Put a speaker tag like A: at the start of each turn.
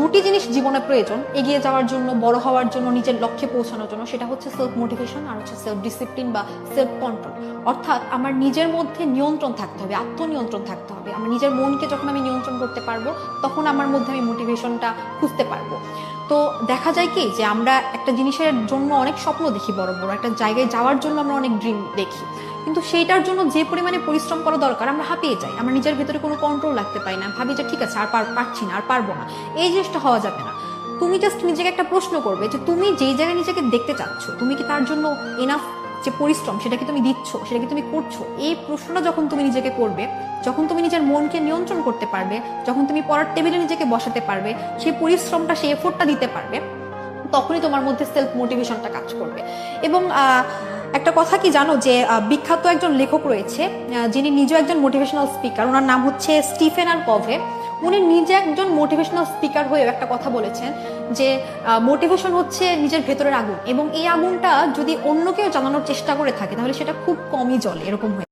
A: দুটি জিনিস জীবনে প্রয়োজন এগিয়ে যাওয়ার জন্য, বড় হওয়ার জন্য, নিজের লক্ষ্যে পৌঁছানোর জন্য। সেটা হচ্ছে সেলফ মোটিভেশন আর হচ্ছে সেলফ ডিসিপ্লিন বা সেলফ কন্ট্রোল। অর্থাৎ আমার নিজের মধ্যে নিয়ন্ত্রণ থাকতে হবে, আত্মনিয়ন্ত্রণ থাকতে হবে। আমার নিজের মনকে যখন আমি নিয়ন্ত্রণ করতে পারবো, তখন আমার মধ্যে আমি মোটিভেশনটা খুঁজতে পারবো। তো দেখা যায় কি যে আমরা একটা জিনিসের জন্য অনেক স্বপ্ন দেখি, বড় বড় একটা জায়গায় যাওয়ার জন্য আমরা অনেক ড্রিম দেখি, কিন্তু সেইটার জন্য যে পরিমাণে পরিশ্রম করা দরকার আমরা হাঁপিয়ে যাই। আমরা নিজের ভিতরে কোনো কন্ট্রোল রাখতে পারি না, ভাবি যে ঠিক আছে আর পারছি না, আর পারবো না। এই জিনিসটা হওয়া যাবে না। তুমি জাস্ট নিজেকে একটা প্রশ্ন করবে যে তুমি যেই জায়গায় নিজেকে দেখতে চাচ্ছ, তুমি কি তার জন্য এনাফ যে পরিশ্রম সেটা কি তুমি দিচ্ছ, সেটা কি তুমি করছো? এই প্রশ্নটা যখন তুমি নিজেকে করবে, যখন তুমি নিজের মনকে নিয়ন্ত্রণ করতে পারবে, যখন তুমি পড়ার টেবিলে নিজেকে বসাতে পারবে, সেই পরিশ্রমটা, সেই এফোর্টটা দিতে পারবে, তখনই তোমার মধ্যে সেলফ মোটিভেশনটা কাজ করবে। এবং একটা কথা কি জানো যে বিখ্যাত একজন লেখক রয়েছে যিনি নিজে একজন মোটিভেশনাল স্পিকার, ওনার নাম হচ্ছে স্টিফেন আর কভে। উনি নিজে একজন মোটিভেশনাল স্পিকার হয়েও একটা কথা বলেছেন যে মোটিভেশন হচ্ছে নিজের ভেতরের আগুন, এবং এই আগুনটা যদি অন্য কেউ জ্বালানোর চেষ্টা করে থাকে তাহলে সেটা খুব কমই জ্বলে, এরকম হয়ে